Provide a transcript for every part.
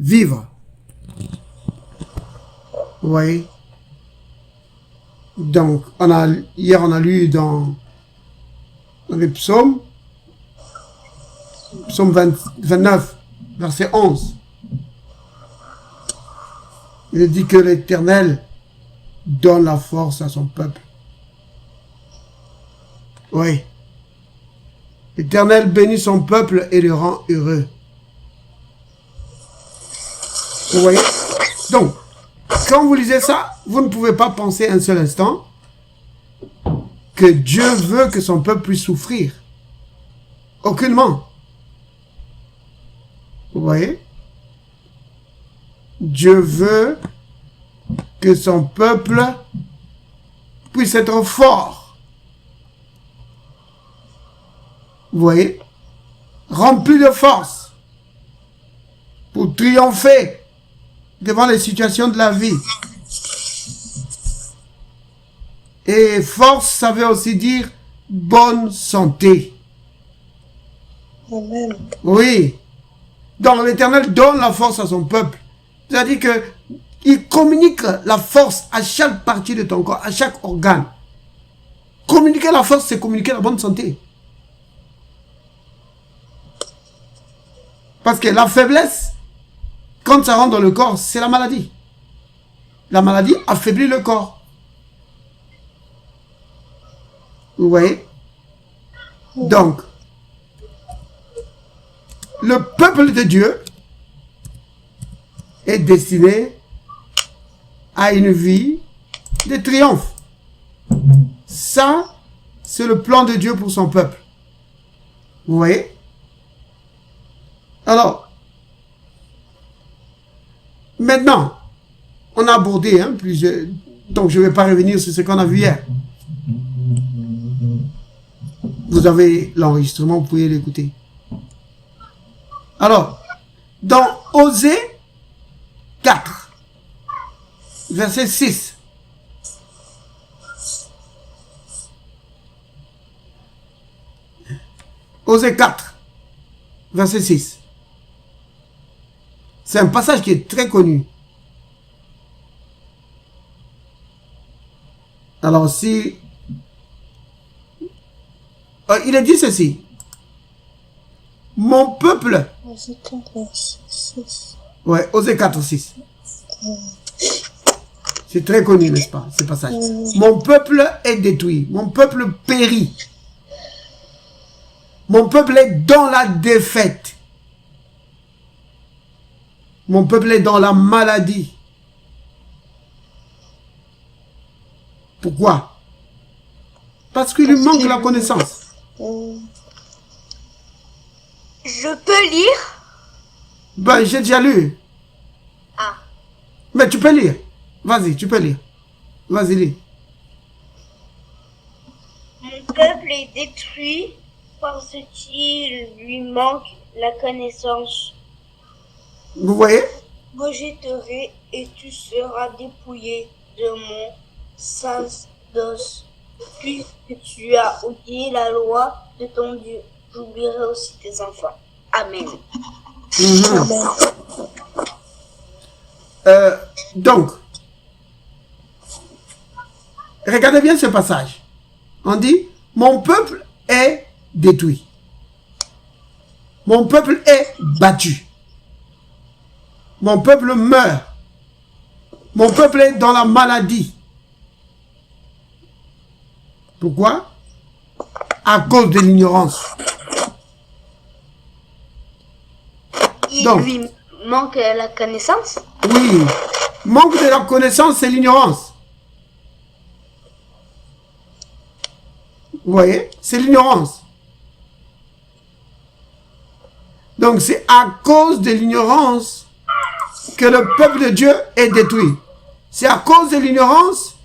vivre. Vous voyez? Donc, hier on a lu dans les psaumes, psaume 29, verset 11. Il dit que l'Éternel donne la force à son peuple. Oui. L'Éternel bénit son peuple et le rend heureux. Vous voyez? Donc, quand vous lisez ça, vous ne pouvez pas penser un seul instant que Dieu veut que son peuple puisse souffrir. Aucunement. Vous voyez? Dieu veut que son peuple puisse être fort. Vous voyez? Rempli de force pour triompher devant les situations de la vie. Et force, ça veut aussi dire bonne santé. Amen. Oui. Donc l'Éternel donne la force à son peuple. C'est-à-dire que il communique la force à chaque partie de ton corps, à chaque organe. Communiquer la force, c'est communiquer la bonne santé. Parce que la faiblesse, quand ça rentre dans le corps, c'est la maladie. La maladie affaiblit le corps. Vous voyez? Donc, le peuple de Dieu est destiné à une vie de triomphe. Ça, c'est le plan de Dieu pour son peuple. Vous voyez? Alors, maintenant, on a abordé plusieurs... Donc, je ne vais pas revenir sur ce qu'on a vu hier. Vous avez l'enregistrement, vous pouvez l'écouter. Alors, dans Osée 4, verset 6. Osée 4, verset 6. C'est un passage qui est très connu. Alors, si... il est dit ceci. Mon peuple... Ouais, Osée 4, 6. C'est très connu, n'est-ce pas, ce passage. Mon peuple est détruit. Mon peuple périt. Mon peuple est dans la défaite. Mon peuple est dans la maladie. Pourquoi? Parce qu'il lui manque la connaissance. Je peux lire? Ben, j'ai déjà lu. Ah. Mais tu peux lire. Vas-y, tu peux lire. Vas-y, lis. Mon peuple est détruit parce qu'il lui manque la connaissance. Vous voyez? Je jetterai et tu seras dépouillé de mon sacerdoce. Puisque tu as oublié la loi de ton Dieu, j'oublierai aussi tes enfants. Amen. Amen. Donc, regardez bien ce passage. On dit, mon peuple est détruit. Mon peuple est battu. Mon peuple meurt. Mon peuple est dans la maladie. Pourquoi? À cause de l'ignorance. Il lui manque la connaissance? Oui. Manque de la connaissance, c'est l'ignorance. Vous voyez? C'est l'ignorance. Donc c'est à cause de l'ignorance que le peuple de Dieu est détruit. C'est à cause de l'ignorance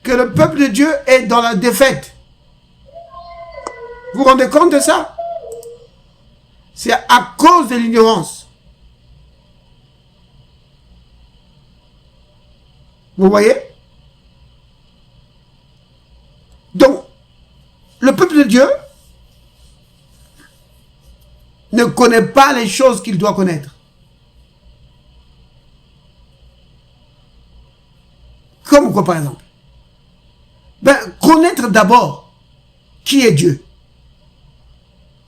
que le peuple de Dieu est dans la défaite. Vous vous rendez compte de ça? C'est à cause de l'ignorance. Vous voyez? Donc, le peuple de Dieu ne connaît pas les choses qu'il doit connaître. Comme quoi, par exemple? Ben, connaître d'abord qui est Dieu.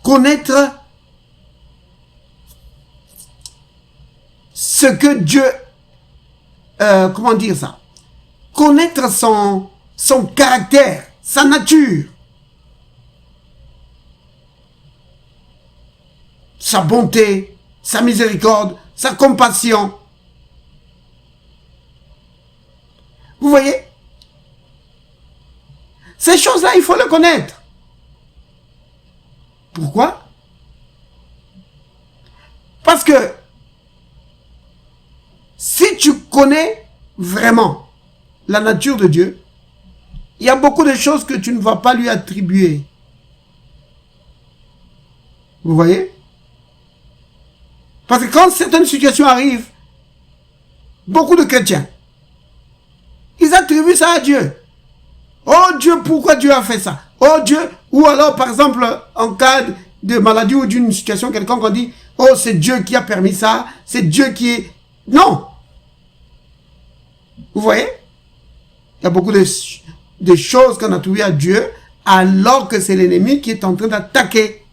Connaître ce que Dieu... comment dire ça? Connaître son caractère, sa nature. Sa bonté, sa miséricorde, sa compassion. Vous voyez? Ces choses-là, il faut les connaître. Pourquoi? Parce que si tu connais vraiment la nature de Dieu, il y a beaucoup de choses que tu ne vas pas lui attribuer. Vous voyez? Parce que quand certaines situations arrivent, beaucoup de chrétiens, ils attribuent ça à Dieu. Oh Dieu, pourquoi Dieu a fait ça? Oh Dieu, ou alors par exemple, en cas de maladie ou d'une situation quelconque, on dit, oh c'est Dieu qui a permis ça, c'est Dieu qui est... Non! Vous voyez? Il y a beaucoup de choses qu'on attribue à Dieu, alors que c'est l'ennemi qui est en train d'attaquer.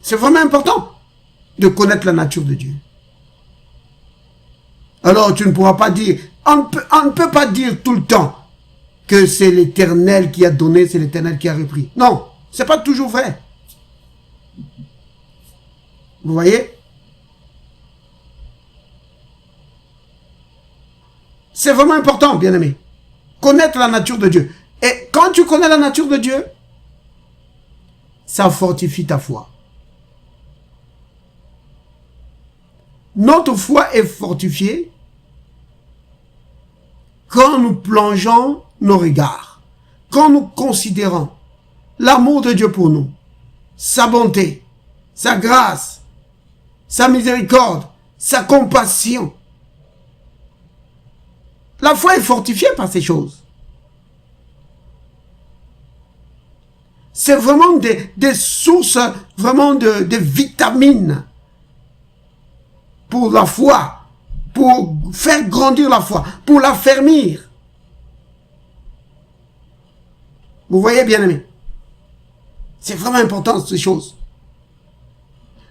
C'est vraiment important de connaître la nature de Dieu. Alors tu ne pourras pas dire, on ne peut pas dire tout le temps que c'est l'Éternel qui a donné, c'est l'Éternel qui a repris. Non, c'est pas toujours vrai. Vous voyez? C'est vraiment important, bien-aimé. Connaître la nature de Dieu. Et quand tu connais la nature de Dieu, ça fortifie ta foi. Notre foi est fortifiée quand nous plongeons nos regards, quand nous considérons l'amour de Dieu pour nous, sa bonté, sa grâce, sa miséricorde, sa compassion. La foi est fortifiée par ces choses. C'est vraiment des sources, vraiment de vitamines pour la foi, pour faire grandir la foi, pour l'affermir. Vous voyez, bien aimé? C'est vraiment important, ces choses.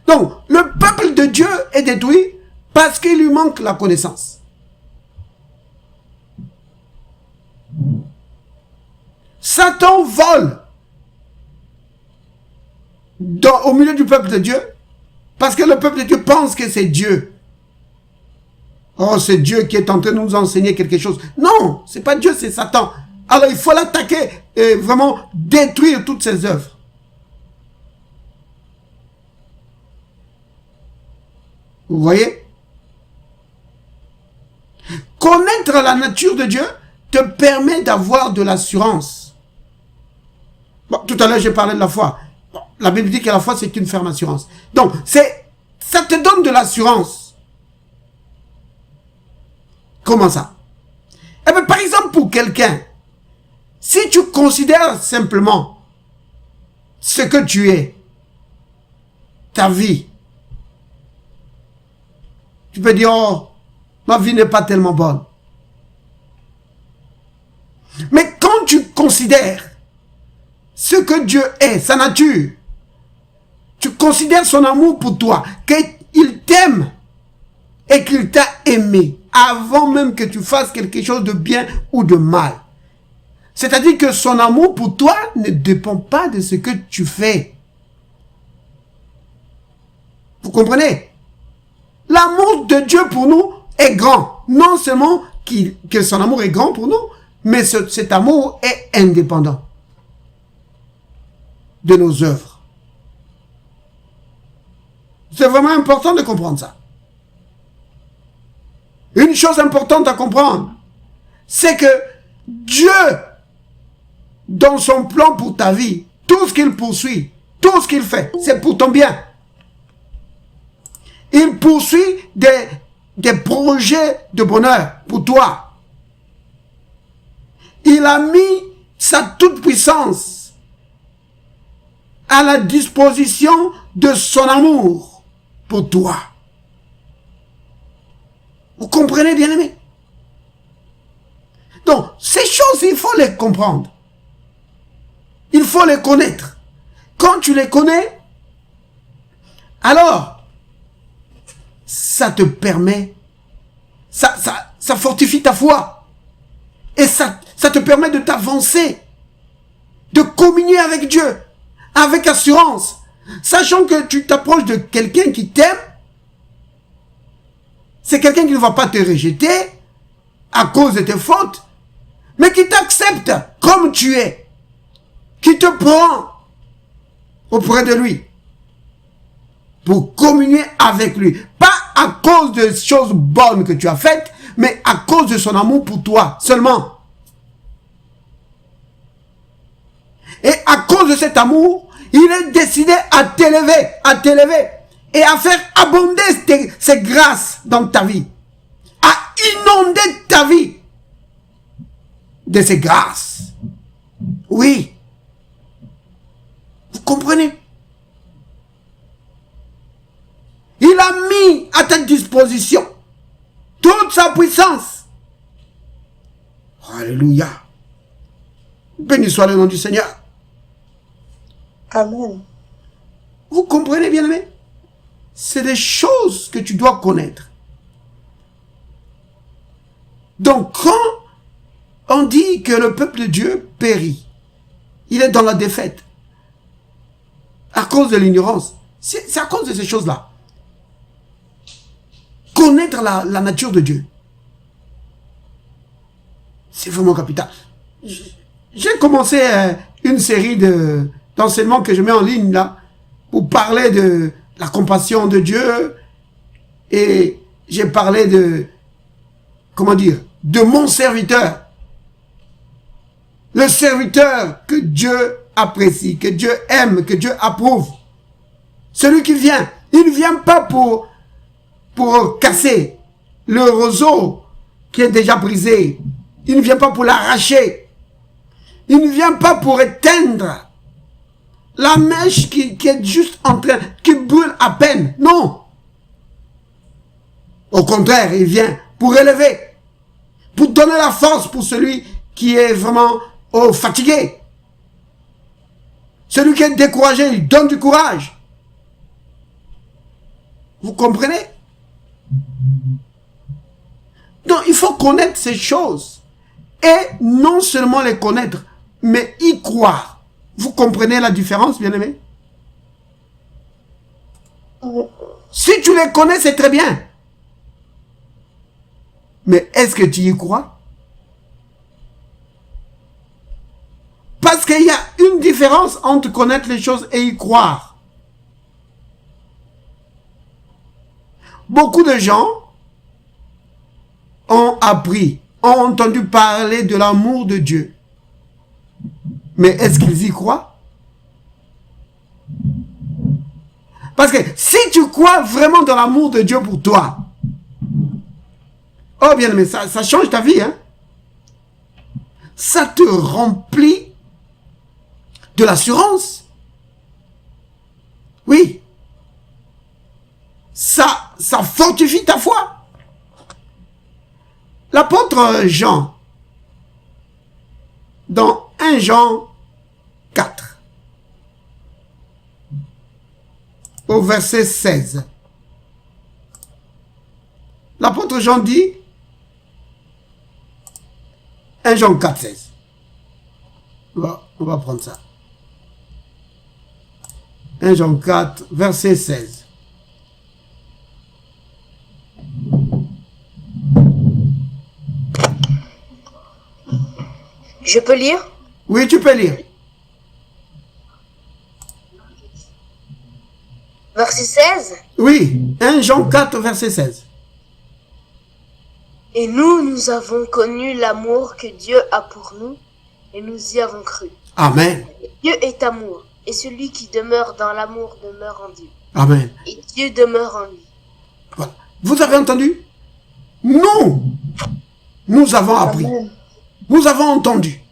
Donc, le peuple de Dieu est détruit parce qu'il lui manque la connaissance. Satan vole au milieu du peuple de Dieu parce que le peuple de Dieu pense que c'est Dieu. Oh, c'est Dieu qui est en train de nous enseigner quelque chose. Non, c'est pas Dieu, c'est Satan. Alors il faut l'attaquer et vraiment détruire toutes ses œuvres. Vous voyez? Connaître la nature de Dieu te permet d'avoir de l'assurance. Bon, tout à l'heure, j'ai parlé de la foi. Bon, la Bible dit que la foi, c'est une ferme assurance. Donc, ça te donne de l'assurance. Comment ça? Eh bien, par exemple, pour quelqu'un, si tu considères simplement ce que tu es, ta vie, tu peux dire, oh, ma vie n'est pas tellement bonne. Mais quand tu considères ce que Dieu est, sa nature, tu considères son amour pour toi, qu'il t'aime et qu'il t'a aimé avant même que tu fasses quelque chose de bien ou de mal. C'est-à-dire que son amour pour toi ne dépend pas de ce que tu fais. Vous comprenez? L'amour de Dieu pour nous est grand. Non seulement que son amour est grand pour nous, mais cet amour est indépendant de nos œuvres. C'est vraiment important de comprendre ça. Une chose importante à comprendre, c'est que Dieu, dans son plan pour ta vie, tout ce qu'il poursuit, tout ce qu'il fait, c'est pour ton bien. Il poursuit des projets de bonheur pour toi. Il a mis sa toute-puissance à la disposition de son amour pour toi. Vous comprenez, bien-aimés? Donc, ces choses, il faut les comprendre. Il faut les connaître. Quand tu les connais, alors, ça te permet, ça fortifie ta foi. Et ça te permet de t'avancer, de communier avec Dieu, avec assurance, sachant que tu t'approches de quelqu'un qui t'aime. C'est quelqu'un qui ne va pas te rejeter à cause de tes fautes, mais qui t'accepte comme tu es, qui te prend auprès de lui pour communier avec lui. Pas à cause de choses bonnes que tu as faites, mais à cause de son amour pour toi seulement. Et à cause de cet amour, il est décidé à t'élever et à faire abonder ses grâces dans ta vie, à inonder ta vie de ses grâces. Oui. Vous comprenez? Il a mis à ta disposition toute sa puissance. Alléluia. Béni soit le nom du Seigneur. Amen. Vous comprenez, bien-aimé? C'est des choses que tu dois connaître. Donc, quand on dit que le peuple de Dieu périt, il est dans la défaite à cause de l'ignorance. C'est à cause de ces choses-là. Connaître la nature de Dieu, c'est vraiment capital. J'ai commencé une série d'enseignements que je mets en ligne là, pour parler de la compassion de Dieu, et j'ai parlé de, comment dire, de mon serviteur. Le serviteur que Dieu apprécie, que Dieu aime, que Dieu approuve. Celui qui vient, il ne vient pas pour casser le roseau qui est déjà brisé. Il ne vient pas pour l'arracher. Il ne vient pas pour éteindre la mèche qui est juste en train, qui brûle à peine. Non. Au contraire, il vient pour élever, pour donner la force pour celui qui est vraiment fatigué. Celui qui est découragé, il donne du courage. Vous comprenez? Donc, il faut connaître ces choses. Et non seulement les connaître, mais y croire. Vous comprenez la différence, bien-aimé? Oui. Si tu les connais, c'est très bien. Mais est-ce que tu y crois? Parce qu'il y a une différence entre connaître les choses et y croire. Beaucoup de gens ont appris, ont entendu parler de l'amour de Dieu. Mais est-ce qu'ils y croient? Parce que si tu crois vraiment dans l'amour de Dieu pour toi, oh bien, mais ça change ta vie, hein? Ça te remplit de l'assurance. Oui. Ça fortifie ta foi. L'apôtre Jean, dans 1 Jean 4, au verset 16, l'apôtre Jean dit, 1 Jean 4, 16. On va prendre ça. 1 Jean 4, verset 16. Je peux lire? Oui, tu peux lire. Verset 16. Oui, 1 Jean 4, verset 16. Et nous avons connu l'amour que Dieu a pour nous, et nous y avons cru. Amen. Dieu est amour, et celui qui demeure dans l'amour demeure en Dieu. Amen. Et Dieu demeure en lui. Voilà. Vous avez entendu? Nous avons appris. Amen. Nous avons entendu.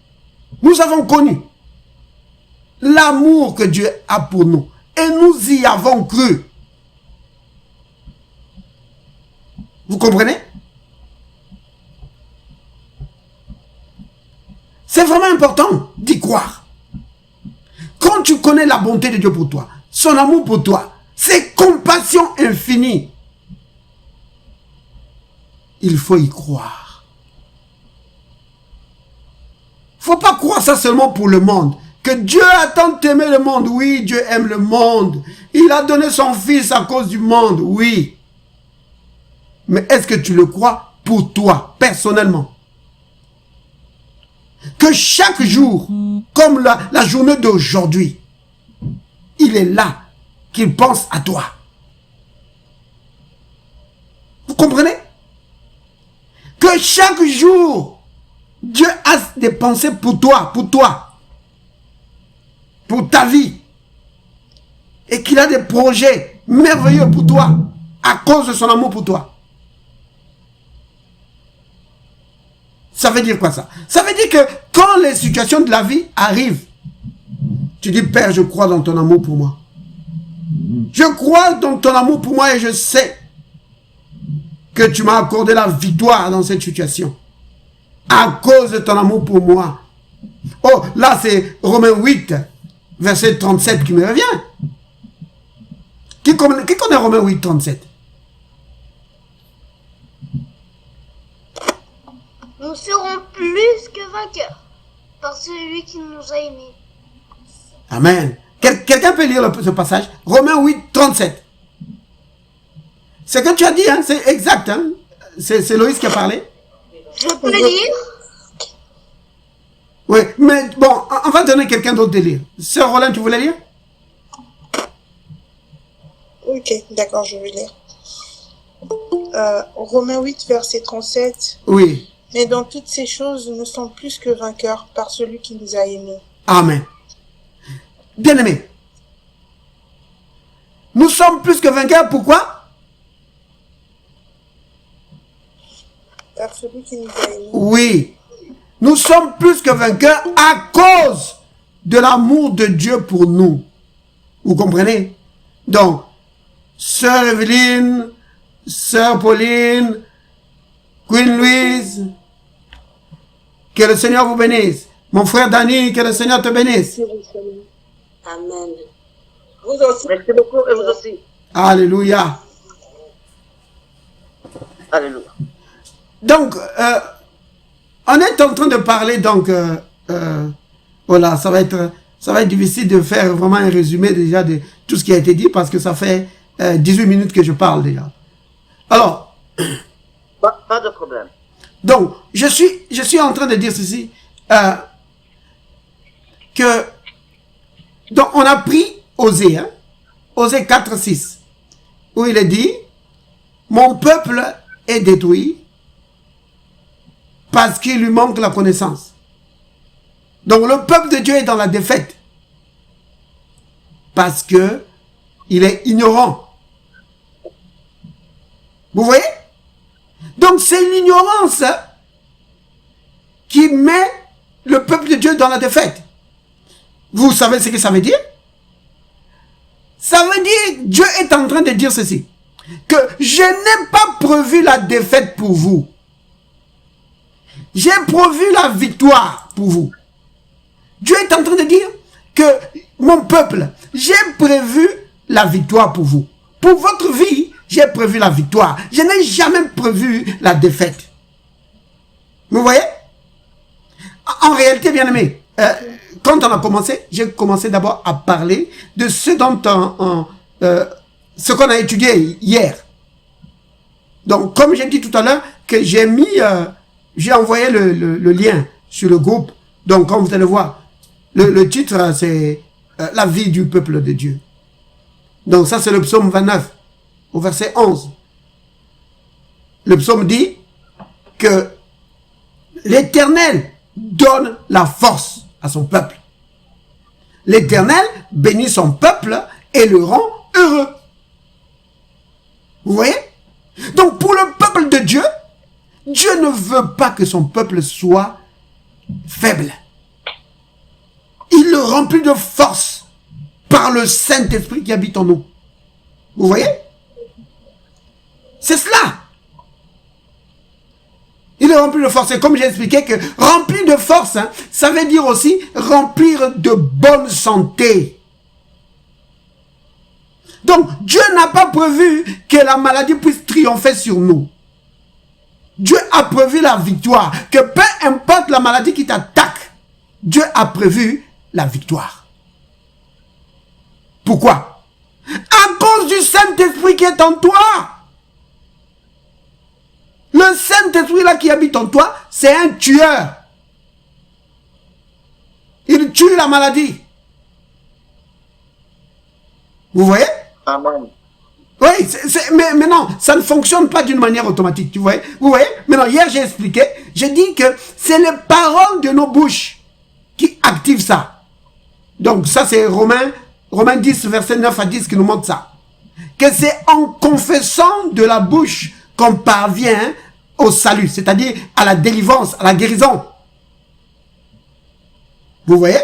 Nous avons connu l'amour que Dieu a pour nous. Et nous y avons cru. Vous comprenez? C'est vraiment important d'y croire. Quand tu connais la bonté de Dieu pour toi, son amour pour toi, ses compassions infinies, il faut y croire. Il ne faut pas croire ça seulement pour le monde. Que Dieu a tant aimé le monde. Oui, Dieu aime le monde. Il a donné son fils à cause du monde. Oui. Mais est-ce que tu le crois pour toi, personnellement? Que chaque jour, comme la journée d'aujourd'hui, il est là, qu'il pense à toi. Vous comprenez? Que chaque jour, Dieu a des pensées pour toi, pour ta vie. Et qu'il a des projets merveilleux pour toi, à cause de son amour pour toi. Ça veut dire quoi ça? Ça veut dire que quand les situations de la vie arrivent, tu dis, Père, je crois dans ton amour pour moi. Je crois dans ton amour pour moi et je sais que tu m'as accordé la victoire dans cette situation. À cause de ton amour pour moi. Oh, là c'est Romains 8, verset 37 qui me revient. Qui connaît Romains 8, 37? Nous serons plus que vainqueurs par celui qui nous a aimés. Amen. Quelqu'un peut lire ce passage? Romains 8, 37. Ce que tu as dit, hein, c'est exact. Hein? C'est Loïs qui a parlé. Je peux lire? Oui, mais bon, on va donner quelqu'un d'autre de lire. Sœur Roland, tu voulais lire? Ok, d'accord, je vais lire. Romains 8, verset 37. Oui. Mais dans toutes ces choses, nous sommes plus que vainqueurs par celui qui nous a aimés. Amen. Bien-aimés, nous sommes plus que vainqueurs, pourquoi? Par celui qui nous a aimés. Oui, nous sommes plus que vainqueurs à cause de l'amour de Dieu pour nous. Vous comprenez? Donc, Sœur Evelyne, Sœur Pauline, Queen Louise, que le Seigneur vous bénisse. Mon frère Danny, que le Seigneur te bénisse. Amen. Vous aussi. Merci beaucoup et vous aussi. Alléluia. Alléluia. Donc, on est en train de parler, donc, voilà, ça va être difficile de faire vraiment un résumé déjà de tout ce qui a été dit parce que ça fait 18 minutes que je parle déjà. Alors, pas de problème. donc, je suis en train de dire ceci, que, donc, on a pris Osée, hein, Osée 4, 6, où il est dit, mon peuple est détruit parce qu'il lui manque la connaissance. Donc, le peuple de Dieu est dans la défaite parce que il est ignorant. Vous voyez? Donc, c'est l'ignorance qui met le peuple de Dieu dans la défaite. Vous savez ce que ça veut dire? Ça veut dire, Dieu est en train de dire ceci, que je n'ai pas prévu la défaite pour vous. J'ai prévu la victoire pour vous. Dieu est en train de dire que, mon peuple, j'ai prévu la victoire pour vous. Pour votre vie, j'ai prévu la victoire. Je n'ai jamais prévu la défaite. Vous voyez? En réalité, bien aimé, quand on a commencé, j'ai commencé d'abord à parler de ce dont ce qu'on a étudié hier. Donc, comme j'ai dit tout à l'heure, que j'ai mis, j'ai envoyé le lien sur le groupe. Donc, comme vous allez voir, le titre, c'est la vie du peuple de Dieu. Donc, ça, c'est le psaume 29, au verset 11. Le psaume dit que l'Éternel donne la force à son peuple. L'Éternel bénit son peuple et le rend heureux. Vous voyez? Donc pour le peuple de Dieu, Dieu ne veut pas que son peuple soit faible. Il le remplit de force par le Saint-Esprit qui habite en nous. Vous voyez? C'est cela. Il est rempli de force. Et comme j'ai expliqué que rempli de force, hein, ça veut dire aussi remplir de bonne santé. Donc, Dieu n'a pas prévu que la maladie puisse triompher sur nous. Dieu a prévu la victoire. Que peu importe la maladie qui t'attaque, Dieu a prévu la victoire. Pourquoi? À cause du Saint-Esprit qui est en toi. Le Saint-Esprit là qui habite en toi, c'est un tueur. Il tue la maladie. Vous voyez? Amen. Oui, mais non, ça ne fonctionne pas d'une manière automatique, tu vois. Vous voyez? Maintenant, hier j'ai expliqué, j'ai dit que c'est les paroles de nos bouches qui activent ça. Donc ça c'est Romains 10, verset 9 à 10 qui nous montre ça. Que c'est en confessant de la bouche qu'on parvient au salut, c'est-à-dire à la délivrance, à la guérison. Vous voyez?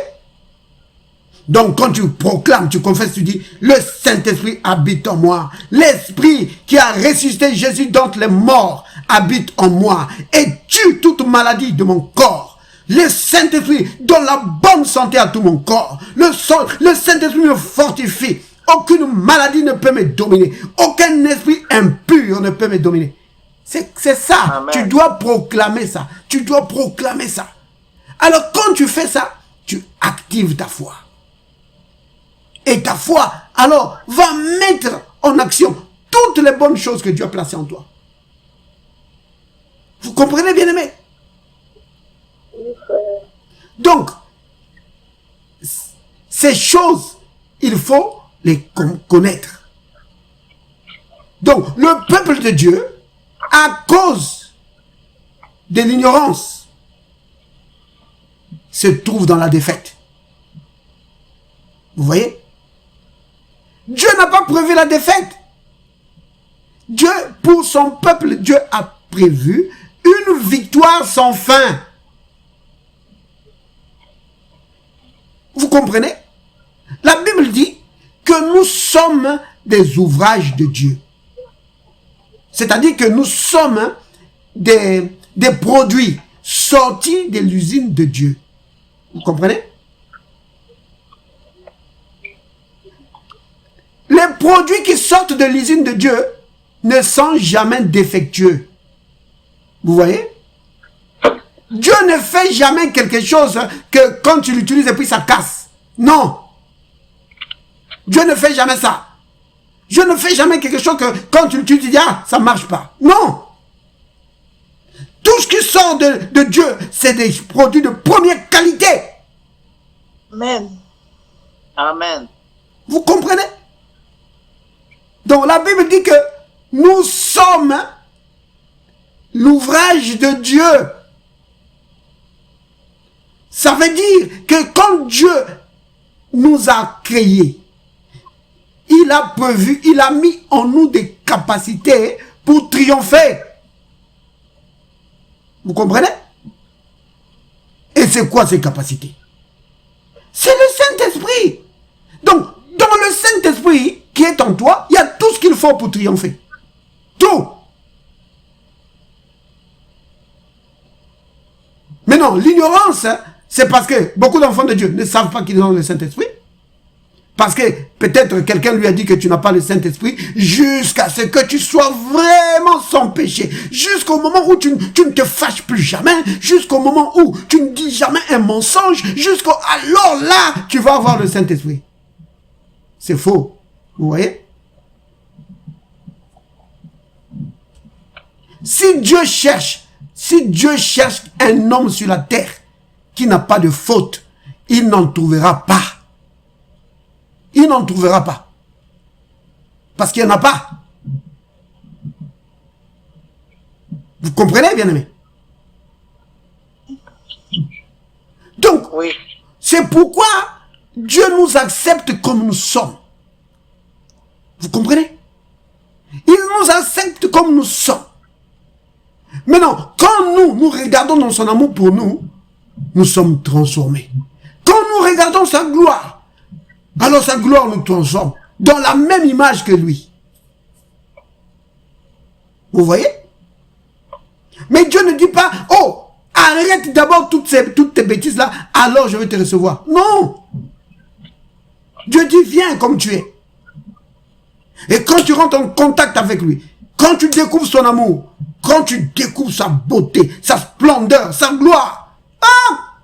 Donc quand tu proclames, tu confesses, tu dis, le Saint-Esprit habite en moi. L'Esprit qui a ressuscité Jésus d'entre les morts habite en moi et tue toute maladie de mon corps. Le Saint-Esprit donne la bonne santé à tout mon corps. Le Saint-Esprit me fortifie. Aucune maladie ne peut me dominer. Aucun esprit impur ne peut me dominer. C'est ça. Amen. Tu dois proclamer ça. Tu dois proclamer ça. Alors quand tu fais ça, tu actives ta foi. Et ta foi, alors, va mettre en action toutes les bonnes choses que Dieu a placées en toi. Vous comprenez, bien-aimés? Donc, ces choses, il faut les connaître. Donc, le peuple de Dieu, à cause de l'ignorance, se trouve dans la défaite. Vous voyez? Dieu n'a pas prévu la défaite. Dieu, pour son peuple, Dieu a prévu une victoire sans fin. Vous comprenez? La Bible dit que nous sommes des ouvrages de Dieu. C'est-à-dire que nous sommes des produits sortis de l'usine de Dieu. Vous comprenez? Les produits qui sortent de l'usine de Dieu ne sont jamais défectueux. Vous voyez? Dieu ne fait jamais quelque chose que quand tu l'utilises et puis ça casse. Non. Dieu ne fait jamais ça. Dieu ne fait jamais quelque chose que quand tu l'utilises, tu dis, ah, ça ne marche pas. Non. Tout ce qui sort de Dieu, c'est des produits de première qualité. Amen. Amen. Vous comprenez? Donc la Bible dit que nous sommes l'ouvrage de Dieu. Ça veut dire que quand Dieu nous a créés, il a prévu, il a mis en nous des capacités pour triompher. Vous comprenez? Et c'est quoi ces capacités? C'est le Saint-Esprit. Donc, dans le Saint-Esprit qui est en toi, il y a tout ce qu'il faut pour triompher. Tout. Mais non, l'ignorance, c'est parce que beaucoup d'enfants de Dieu ne savent pas qu'ils ont le Saint-Esprit. Parce que peut-être quelqu'un lui a dit que tu n'as pas le Saint-Esprit jusqu'à ce que tu sois vraiment sans péché. Jusqu'au moment où tu ne te fâches plus jamais. Jusqu'au moment où tu ne dis jamais un mensonge. Alors là, tu vas avoir le Saint-Esprit. C'est faux. Vous voyez? Si Dieu cherche un homme sur la terre qui n'a pas de faute, il n'en trouvera pas. Il n'en trouvera pas. Parce qu'il n'y en a pas. Vous comprenez, bien-aimé? Donc, oui. C'est pourquoi Dieu nous accepte comme nous sommes. Vous comprenez? Il nous accepte comme nous sommes. Maintenant, quand nous regardons dans son amour pour nous, nous sommes transformés. Quand nous regardons sa gloire, alors sa gloire nous transforme dans la même image que lui. Vous voyez? Mais Dieu ne dit pas, oh, arrête d'abord toutes tes bêtises-là, alors je vais te recevoir. Non. Dieu dit, viens comme tu es. Et quand tu rentres en contact avec lui, quand tu découvres son amour, quand tu découvres sa beauté, sa splendeur, sa gloire, ah,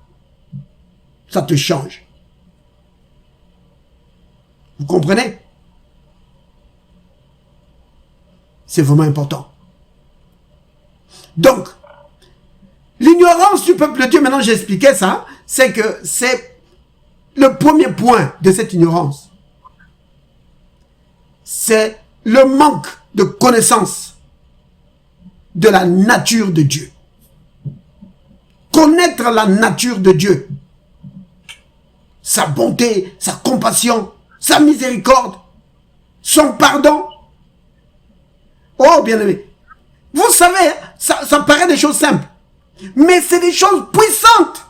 ça te change. Vous comprenez? C'est vraiment important. Donc, l'ignorance du peuple de Dieu, maintenant j'expliquais ça, c'est que c'est le premier point de cette ignorance. C'est le manque de connaissance de la nature de Dieu. Connaître la nature de Dieu, sa bonté, sa compassion, sa miséricorde, son pardon. Oh, bien-aimé, vous savez, ça paraît des choses simples, mais c'est des choses puissantes.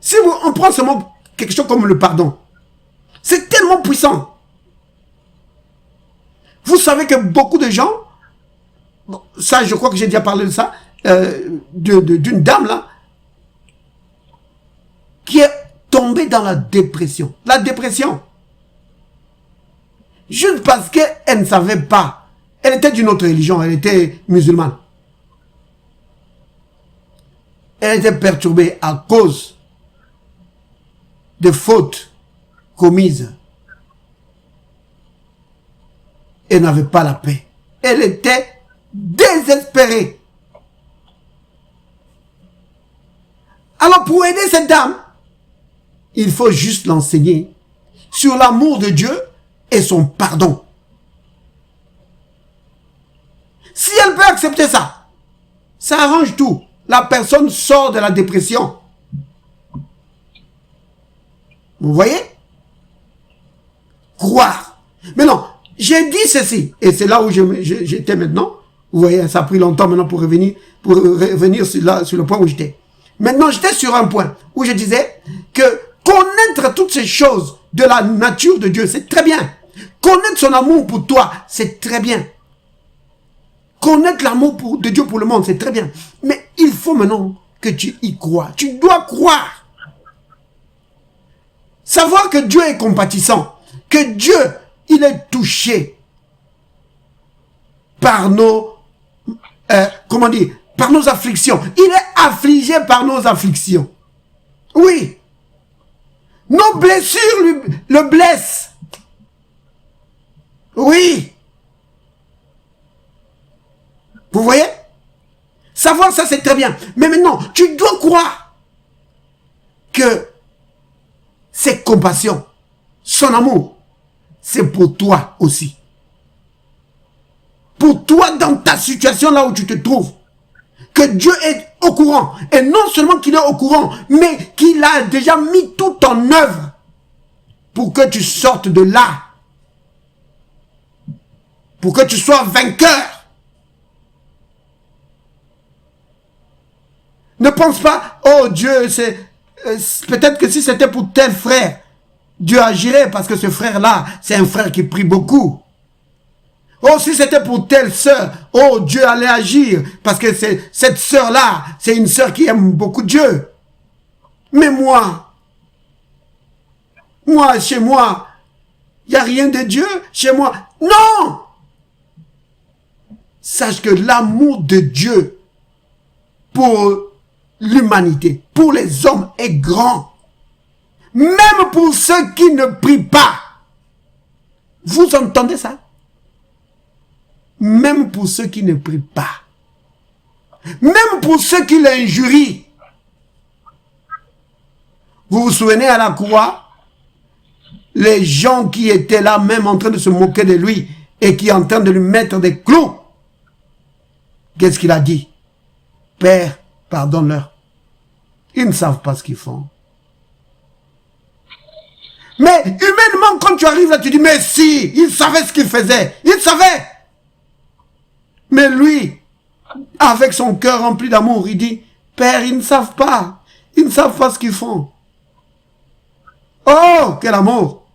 Si on prend seulement quelque chose comme le pardon, c'est tellement puissant. Vous savez que beaucoup de gens, ça je crois que j'ai déjà parlé de ça, d'une dame là, qui est tombée dans la dépression. La dépression. Juste parce qu'elle ne savait pas. Elle était d'une autre religion, elle était musulmane. Elle était perturbée à cause de fautes commises. Elle n'avait pas la paix. Elle était désespérée. Alors pour aider cette dame, il faut juste l'enseigner sur l'amour de Dieu et son pardon. Si elle peut accepter ça, ça arrange tout. La personne sort de la dépression. Vous voyez? Croire. Mais non, j'ai dit ceci, et c'est là où j'étais maintenant. Vous voyez, ça a pris longtemps maintenant pour revenir sur le point où j'étais. Maintenant, j'étais sur un point où je disais que connaître toutes ces choses de la nature de Dieu, c'est très bien. Connaître son amour pour toi, c'est très bien. Connaître l'amour de Dieu pour le monde, c'est très bien. Mais il faut maintenant que tu y crois. Tu dois croire. Savoir que Dieu est compatissant. Que Dieu, il est touché par nos... comment dire? Par nos afflictions. Il est affligé par nos afflictions. Oui. Nos blessures le blessent. Oui. Vous voyez? Savoir ça, c'est très bien. Mais maintenant, tu dois croire que cette compassion, son amour, c'est pour toi aussi. Pour toi dans ta situation là où tu te trouves. Que Dieu est au courant. Et non seulement qu'il est au courant, mais qu'il a déjà mis tout en œuvre pour que tu sortes de là. Pour que tu sois vainqueur. Ne pense pas, oh Dieu, c'est peut-être que si c'était pour tel frère, Dieu agirait parce que ce frère-là, c'est un frère qui prie beaucoup. Oh, si c'était pour telle sœur, oh Dieu allait agir parce que cette sœur-là, c'est une sœur qui aime beaucoup Dieu. Mais moi, chez moi, il n'y a rien de Dieu chez moi. Non! Sache que l'amour de Dieu pour l'humanité, pour les hommes est grand. Même pour ceux qui ne prient pas. Vous entendez ça? Même pour ceux qui ne prient pas. Même pour ceux qui l'injurient. Vous vous souvenez à la croix? Les gens qui étaient là même en train de se moquer de lui et qui en train de lui mettre des clous. Qu'est-ce qu'il a dit? Père, pardonne-leur. Ils ne savent pas ce qu'ils font. Mais humainement, quand tu arrives là, tu dis, mais si, il savait ce qu'il faisait. Il savait. Mais lui, avec son cœur rempli d'amour, il dit, Père, ils ne savent pas. Ils ne savent pas ce qu'ils font. Oh, quel amour.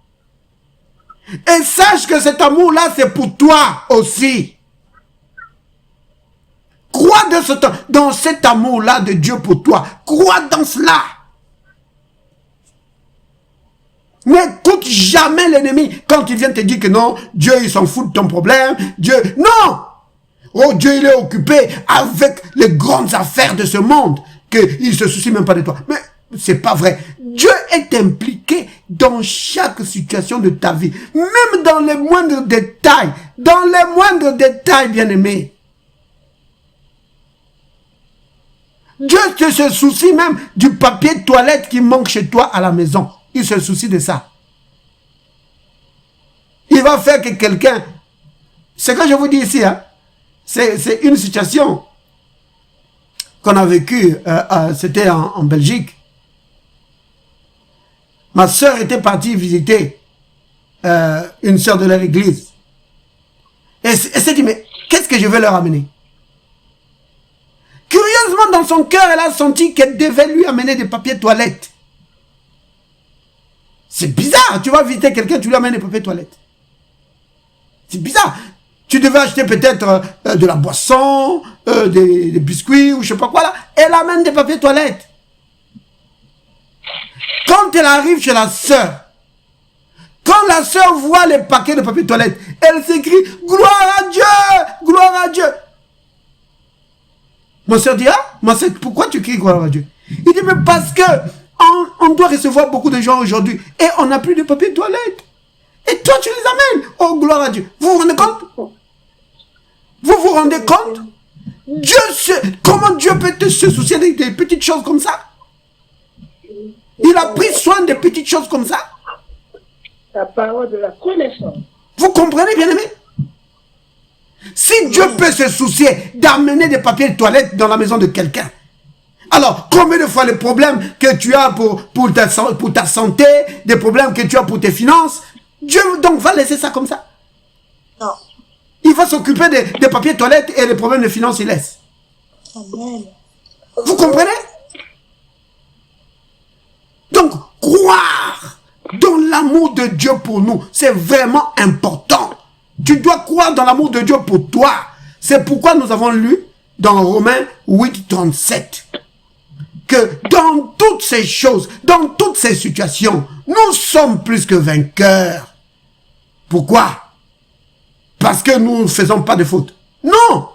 Et sache que cet amour-là, c'est pour toi aussi. Crois dans cet amour-là de Dieu pour toi. Crois dans cela. N'écoute jamais l'ennemi quand il vient te dire que non, Dieu il s'en fout de ton problème. Dieu, non! Oh, Dieu il est occupé avec les grandes affaires de ce monde, qu'il ne se soucie même pas de toi. Mais c'est pas vrai. Dieu est impliqué dans chaque situation de ta vie, même dans les moindres détails. Dans les moindres détails, bien-aimé. Dieu se soucie même du papier de toilette qui manque chez toi à la maison. Il se soucie de ça. Il va faire que quelqu'un... C'est que je vous dis ici, hein, c'est une situation qu'on a vécue, c'était en Belgique. Ma soeur était partie visiter une soeur de leur église. Et elle s'est dit, mais qu'est-ce que je vais leur amener? Curieusement, dans son cœur, elle a senti qu'elle devait lui amener des papiers toilettes. C'est bizarre, tu vas visiter quelqu'un, tu lui amènes des papiers toilettes. C'est bizarre. Tu devais acheter peut-être de la boisson, des biscuits ou je sais pas quoi là. Elle amène des papiers toilettes. Quand elle arrive chez la sœur, quand la sœur voit les paquets de papier toilette, elle s'écrie « Gloire à Dieu! Gloire à Dieu !» Ma sœur dit « Ah, ma sœur, pourquoi tu cries gloire à Dieu ?» Il dit « Mais parce que on doit recevoir beaucoup de gens aujourd'hui et on n'a plus de papier toilette. Et toi, tu les amènes. Oh, gloire à Dieu. » Vous vous rendez compte? Vous vous rendez compte? Dieu comment Dieu peut se soucier des petites choses comme ça? Il a pris soin des petites choses comme ça. La parole de la connaissance. Vous comprenez, bien aimé? Si Dieu peut se soucier d'amener des papiers de toilette dans la maison de quelqu'un, alors combien de fois les problèmes que tu as pour ta santé, des problèmes que tu as pour tes finances, Dieu donc va laisser ça comme ça? Non. Il va s'occuper des papiers de toilette et les problèmes de finances, il laisse. Amen. Vous comprenez? Donc, croire dans l'amour de Dieu pour nous, c'est vraiment important. Tu dois croire dans l'amour de Dieu pour toi. C'est pourquoi nous avons lu dans Romains 8, 37 que dans toutes ces choses, dans toutes ces situations, nous sommes plus que vainqueurs. Pourquoi? Parce que nous ne faisons pas de faute. Non!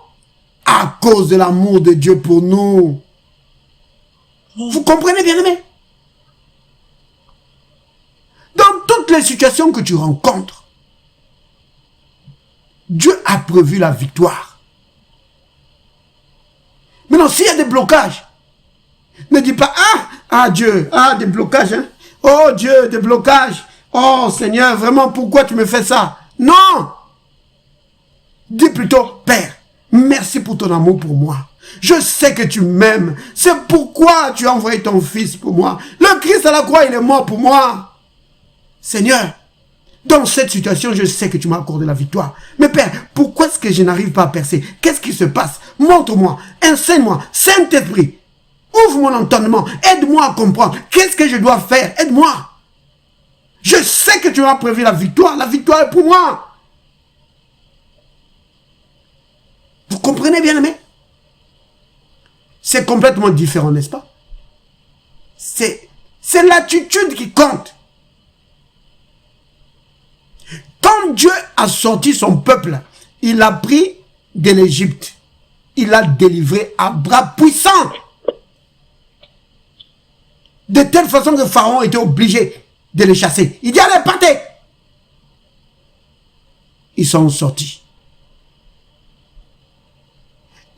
À cause de l'amour de Dieu pour nous. Vous comprenez, bien aimé? Dans toutes les situations que tu rencontres, Dieu a prévu la victoire. Maintenant, s'il y a des blocages, ne dis pas, Dieu, des blocages, hein? Oh Dieu, des blocages. Oh Seigneur, vraiment, pourquoi tu me fais ça? Non! Dis plutôt, Père, merci pour ton amour pour moi. Je sais que tu m'aimes. C'est pourquoi tu as envoyé ton fils pour moi. Le Christ à la croix, il est mort pour moi. Seigneur, dans cette situation, je sais que tu m'as accordé la victoire. Mais Père, pourquoi est-ce que je n'arrive pas à percer? Qu'est-ce qui se passe? Montre-moi, enseigne-moi, Saint-Esprit, ouvre mon entendement, aide-moi à comprendre. Qu'est-ce que je dois faire? Aide-moi. Je sais que tu m'as prévu la victoire est pour moi. Vous comprenez bien, aimé? C'est complètement différent, n'est-ce pas? C'est l'attitude qui compte. Quand Dieu a sorti son peuple, il a pris de l'Égypte. Il l'a délivré à bras puissants. De telle façon que Pharaon était obligé de les chasser. Il dit, allez, partez. Ils sont sortis.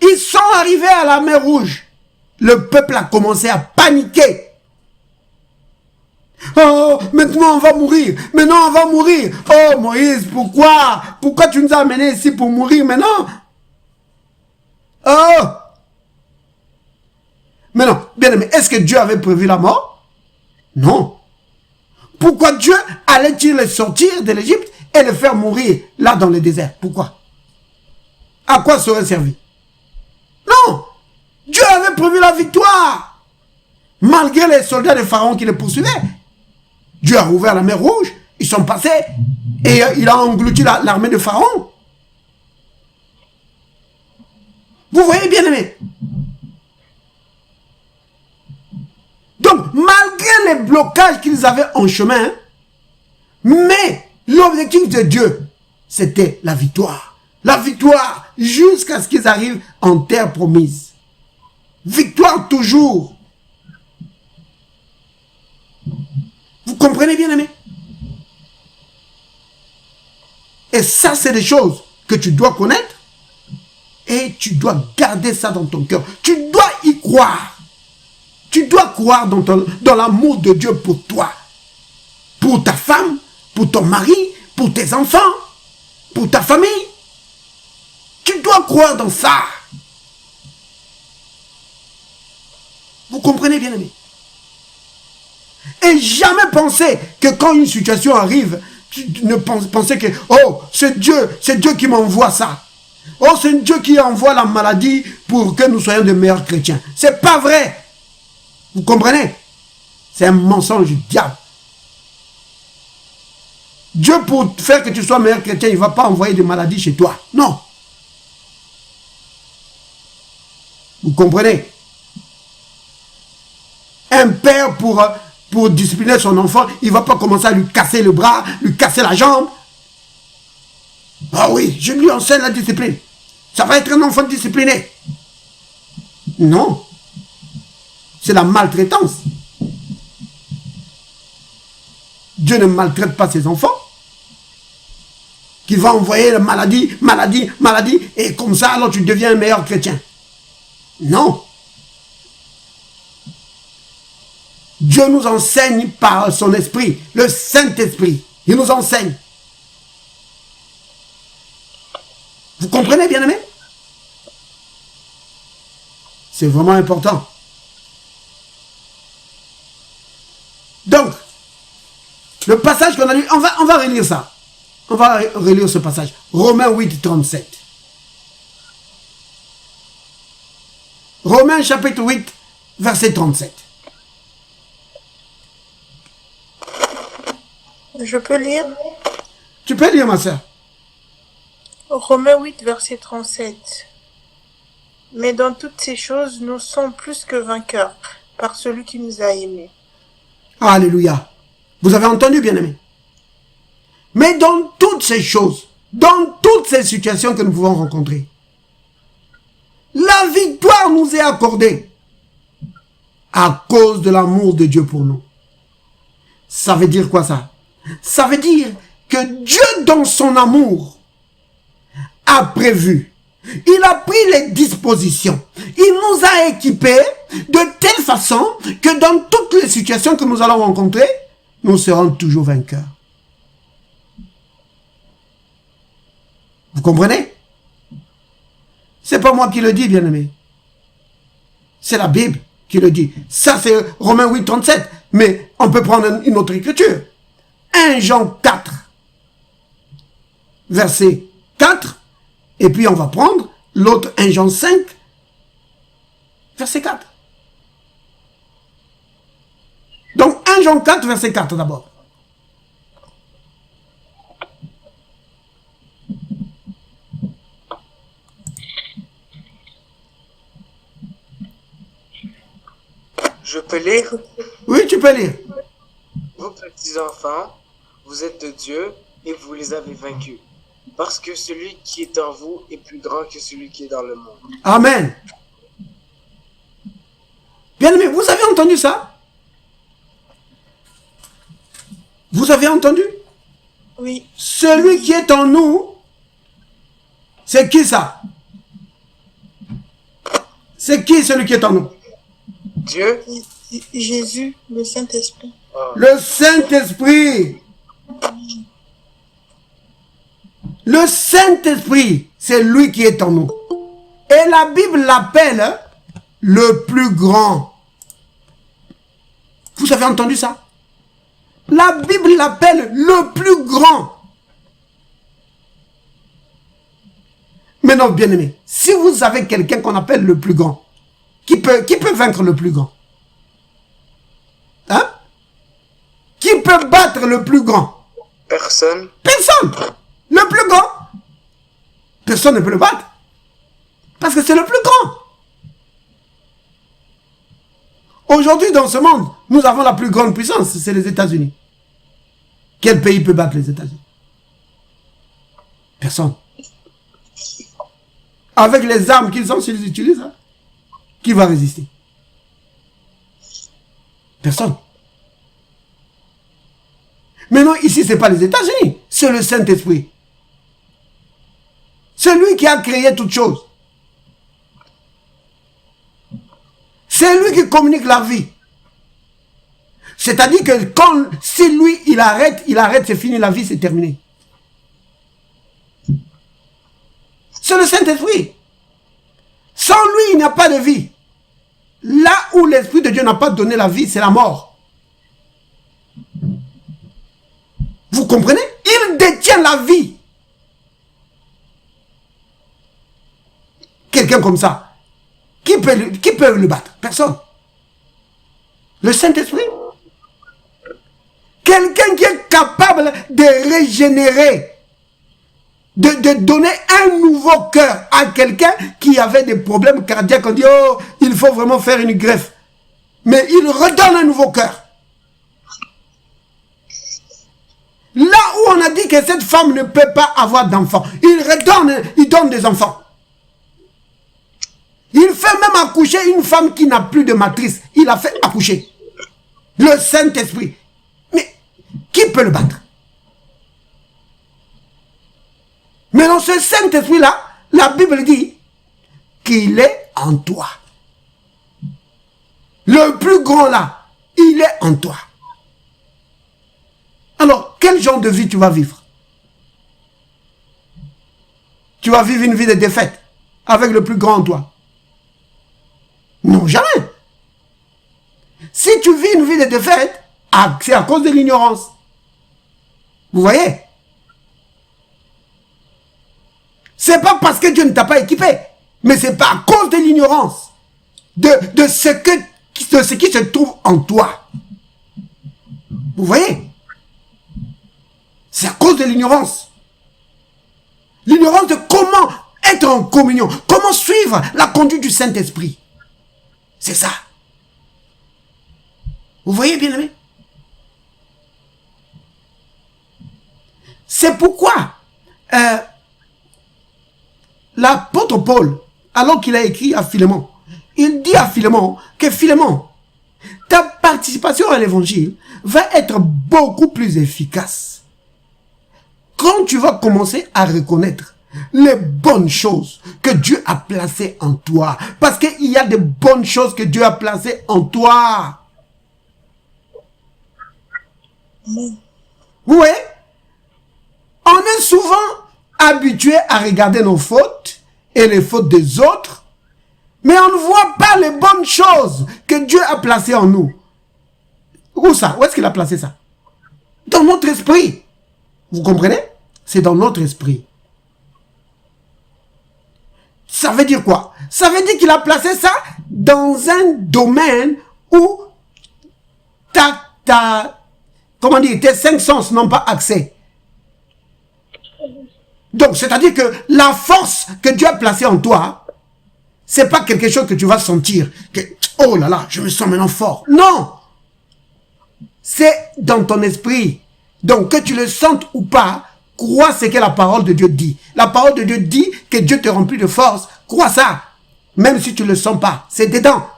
Ils sont arrivés à la mer Rouge. Le peuple a commencé à paniquer. Oh, maintenant on va mourir. Maintenant on va mourir. Oh Moïse, pourquoi? Pourquoi tu nous as amenés ici pour mourir maintenant? Oh! Mais non, bien aimé, est-ce que Dieu avait prévu la mort? Non. Pourquoi Dieu allait-il les sortir de l'Égypte et les faire mourir là dans le désert? Pourquoi? À quoi ça aurait servi? Non! Dieu avait prévu la victoire. Malgré les soldats de Pharaon qui les poursuivaient. Dieu a rouvert la mer Rouge, ils sont passés et il a englouti l'armée de Pharaon. Vous voyez, bien aimé? Donc, malgré les blocages qu'ils avaient en chemin, mais l'objectif de Dieu, c'était la victoire. La victoire jusqu'à ce qu'ils arrivent en terre promise. Victoire toujours. Vous comprenez, bien aimé? Et ça, c'est des choses que tu dois connaître et tu dois garder ça dans ton cœur. Tu dois y croire. Tu dois croire dans l'amour de Dieu pour toi, pour ta femme, pour ton mari, pour tes enfants, pour ta famille. Tu dois croire dans ça. Vous comprenez, bien aimé? Et jamais penser que quand une situation arrive, tu ne penser que, oh, c'est Dieu qui m'envoie ça. Oh, c'est Dieu qui envoie la maladie pour que nous soyons de meilleurs chrétiens. C'est pas vrai. Vous comprenez? C'est un mensonge du diable. Dieu, pour faire que tu sois meilleur chrétien, il ne va pas envoyer de maladies chez toi. Non. Vous comprenez? Un père, pour discipliner son enfant, il ne va pas commencer à lui casser le bras, lui casser la jambe. Ah oui, je lui enseigne la discipline. Ça va être un enfant discipliné. Non. C'est la maltraitance. Dieu ne maltraite pas ses enfants. Qu'il va envoyer la maladie, et comme ça, alors tu deviens un meilleur chrétien. Non. Dieu nous enseigne par son esprit, le Saint-Esprit. Il nous enseigne. Vous comprenez, bien-aimé? C'est vraiment important. Donc, le passage qu'on a lu, on va relire ça. On va relire ce passage. Romains 8, 37. Romains chapitre 8, verset 37. Je peux lire? Tu peux lire, ma soeur. Romains 8, verset 37. Mais dans toutes ces choses, nous sommes plus que vainqueurs par celui qui nous a aimés. Alléluia. Vous avez entendu, bien-aimé? Mais dans toutes ces choses, dans toutes ces situations que nous pouvons rencontrer, la victoire nous est accordée à cause de l'amour de Dieu pour nous. Ça veut dire quoi ça? Ça veut dire que Dieu, dans son amour, a prévu. Il a pris les dispositions. Il nous a équipés de telle façon que dans toutes les situations que nous allons rencontrer, nous serons toujours vainqueurs. Vous comprenez? C'est pas moi qui le dis, bien-aimé. C'est la Bible qui le dit. Ça, c'est Romains 8, 37. Mais on peut prendre une autre écriture. 1 Jean 4, verset 4. Et puis on va prendre l'autre 1 Jean 5, verset 4. Donc 1 Jean 4, verset 4 d'abord. Je peux lire? Oui, tu peux lire. Vous petits enfants, vous êtes de Dieu et vous les avez vaincus. Parce que celui qui est en vous est plus grand que celui qui est dans le monde. Amen. Bien aimé, vous avez entendu ça? Vous avez entendu? Oui. Celui qui est en nous, c'est qui ça? C'est qui celui qui est en nous? Dieu? Jésus, le Saint-Esprit. Le Saint-Esprit. Le Saint-Esprit, c'est lui qui est en nous. Et la Bible l'appelle le plus grand. Vous avez entendu ça? La Bible l'appelle le plus grand. Maintenant, bien aimé, si vous avez quelqu'un qu'on appelle le plus grand, qui peut vaincre le plus grand? Hein? Qui peut battre le plus grand? Personne. Personne. Le plus grand. Personne ne peut le battre. Parce que c'est le plus grand. Aujourd'hui, dans ce monde, nous avons la plus grande puissance, c'est les États-Unis. Quel pays peut battre les États-Unis? Personne. Avec les armes qu'ils ont, s'ils utilisent, hein, qui va résister? Personne. Maintenant, ici, ce n'est pas les États-Unis, c'est le Saint-Esprit. C'est lui qui a créé toutes choses. C'est lui qui communique la vie. C'est-à-dire que quand, si lui, il arrête, c'est fini, la vie, c'est terminé. C'est le Saint-Esprit. Sans lui, il n'y a pas de vie. Là où l'Esprit de Dieu n'a pas donné la vie, c'est la mort. Vous comprenez? Il détient la vie. Quelqu'un comme ça, qui peut le battre? Personne. Le Saint-Esprit. Quelqu'un qui est capable de régénérer, de donner un nouveau cœur à quelqu'un qui avait des problèmes cardiaques. On dit, oh, il faut vraiment faire une greffe. Mais il redonne un nouveau cœur. Là où on a dit que cette femme ne peut pas avoir d'enfants, il donne des enfants. Il fait même accoucher une femme qui n'a plus de matrice. Il a fait accoucher. Le Saint-Esprit. Mais qui peut le battre? Mais dans ce Saint-Esprit-là, la Bible dit qu'il est en toi. Le plus grand là, il est en toi. Alors, quel genre de vie tu vas vivre? Tu vas vivre une vie de défaite avec le plus grand en toi? Non, jamais. Si tu vis une vie de défaite, c'est à cause de l'ignorance. Vous voyez? C'est pas parce que Dieu ne t'a pas équipé, mais c'est pas à cause de l'ignorance de ce qui se trouve en toi. Vous voyez? C'est à cause de l'ignorance. L'ignorance de comment être en communion, comment suivre la conduite du Saint-Esprit. C'est ça. Vous voyez, bien-aimés? C'est pourquoi l'apôtre Paul, alors qu'il a écrit à Philémon, il dit à Philémon que Philémon, ta participation à l'évangile va être beaucoup plus efficace quand tu vas commencer à reconnaître les bonnes choses que Dieu a placées en toi. Parce qu'il y a de bonnes choses que Dieu a placées en toi. Vous voyez? On est souvent habitué à regarder nos fautes et les fautes des autres, mais on ne voit pas les bonnes choses que Dieu a placées en nous. Où ça? Où est-ce qu'il a placé ça? Dans notre esprit. Vous comprenez? C'est dans notre esprit. Ça veut dire quoi? Ça veut dire qu'il a placé ça dans un domaine où comment dire, tes 5 sens n'ont pas accès. Donc, c'est-à-dire que la force que Dieu a placée en toi, c'est pas quelque chose que tu vas sentir, que, oh là là, je me sens maintenant fort. Non! C'est dans ton esprit. Donc, que tu le sentes ou pas, crois ce que la parole de Dieu dit. La parole de Dieu dit que Dieu te remplit de force. Crois ça. Même si tu ne le sens pas. C'est dedans.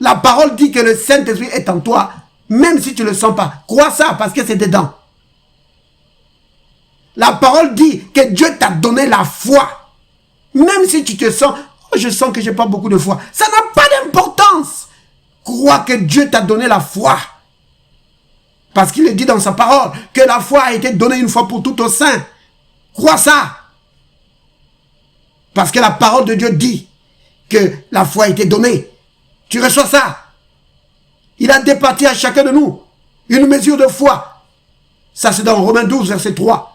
La parole dit que le Saint-Esprit est en toi. Même si tu ne le sens pas. Crois ça parce que c'est dedans. La parole dit que Dieu t'a donné la foi. Même si tu te sens, oh, je sens que je n'ai pas beaucoup de foi. Ça n'a pas d'importance. Crois que Dieu t'a donné la foi. Parce qu'il est dit dans sa parole que la foi a été donnée une fois pour toutes aux saints. Crois ça. Parce que la parole de Dieu dit que la foi a été donnée. Tu reçois ça. Il a départi à chacun de nous une mesure de foi. Ça, c'est dans Romains 12, verset 3.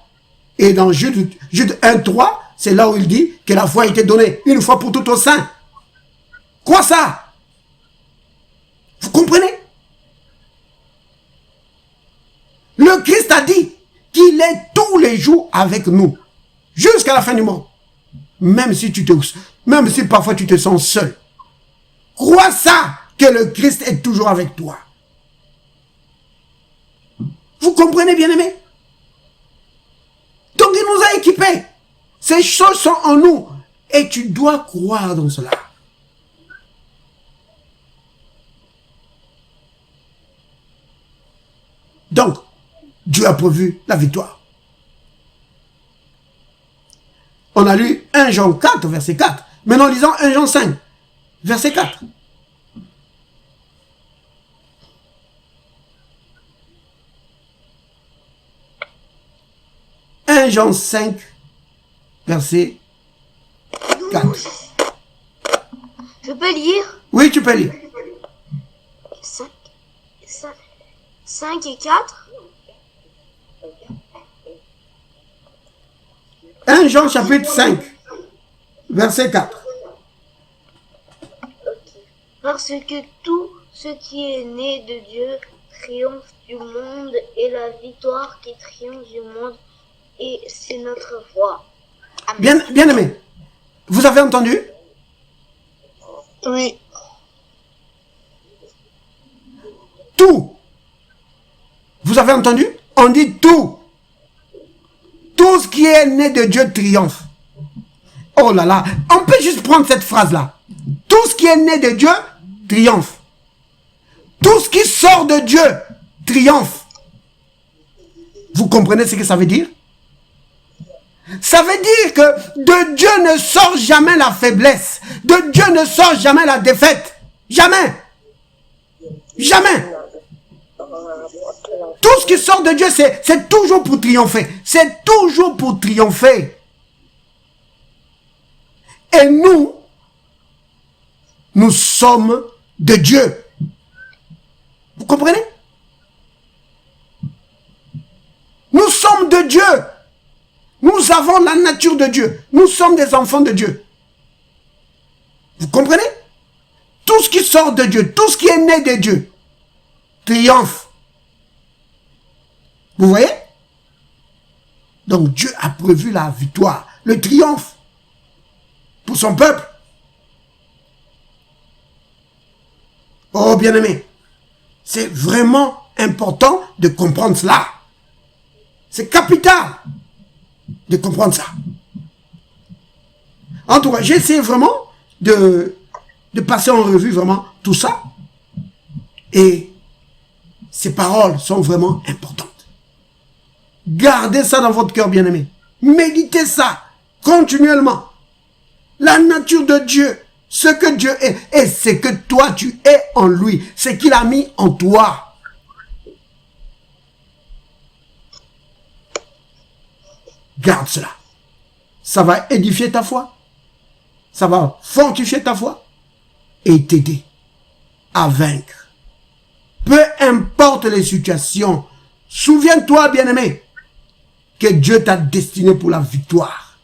Et dans Jude 1, 3, c'est là où il dit que la foi a été donnée une fois pour toutes aux saints. Crois ça. Vous comprenez? Le Christ a dit qu'il est tous les jours avec nous, jusqu'à la fin du monde. même si parfois tu te sens seul. Crois ça, que le Christ est toujours avec toi. Vous comprenez, bien-aimés? Donc il nous a équipés. Ces choses sont en nous. Et tu dois croire dans cela. Donc, Dieu a prévu la victoire. On a lu 1 Jean 4, verset 4. Maintenant, lisons 1 Jean 5, verset 4. Jean 5, verset 4. Je peux lire? Oui, tu peux lire. 5 et 4. 1 Jean chapitre 5, verset 4. Parce que tout ce qui est né de Dieu triomphe du monde, et la victoire qui triomphe du monde, et c'est notre foi. Amen. Bien aimé, vous avez entendu? Oui. Tout. Vous avez entendu? On dit tout. Tout ce qui est né de Dieu triomphe. Oh là là, on peut juste prendre cette phrase-là. Tout ce qui est né de Dieu triomphe. Tout ce qui sort de Dieu triomphe. Vous comprenez ce que ça veut dire? Ça veut dire que de Dieu ne sort jamais la faiblesse. De Dieu ne sort jamais la défaite. Jamais. Jamais. Tout ce qui sort de Dieu, c'est toujours pour triompher. C'est toujours pour triompher. Et nous sommes de Dieu. Vous comprenez? Nous sommes de Dieu. Nous avons la nature de Dieu. Nous sommes des enfants de Dieu. Vous comprenez? Tout ce qui sort de Dieu, tout ce qui est né de Dieu, triomphe. Vous voyez? Donc Dieu a prévu la victoire, le triomphe pour son peuple. Oh bien-aimé, c'est vraiment important de comprendre cela. C'est capital de comprendre ça. En tout cas, j'ai essayé vraiment de passer en revue vraiment tout ça. Et ces paroles sont vraiment importantes. Gardez ça dans votre cœur, bien-aimé. Méditez ça continuellement. La nature de Dieu, ce que Dieu est, et ce que toi tu es en lui, ce qu'il a mis en toi. Garde cela. Ça va édifier ta foi. Ça va fortifier ta foi. Et t'aider à vaincre. Peu importe les situations. Souviens-toi, bien-aimé, que Dieu t'a destiné pour la victoire.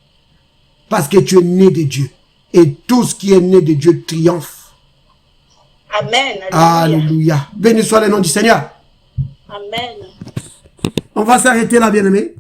Parce que tu es né de Dieu. Et tout ce qui est né de Dieu triomphe. Amen. Alléluia. Béni soit le nom du Seigneur. Amen. On va s'arrêter là, bien-aimé.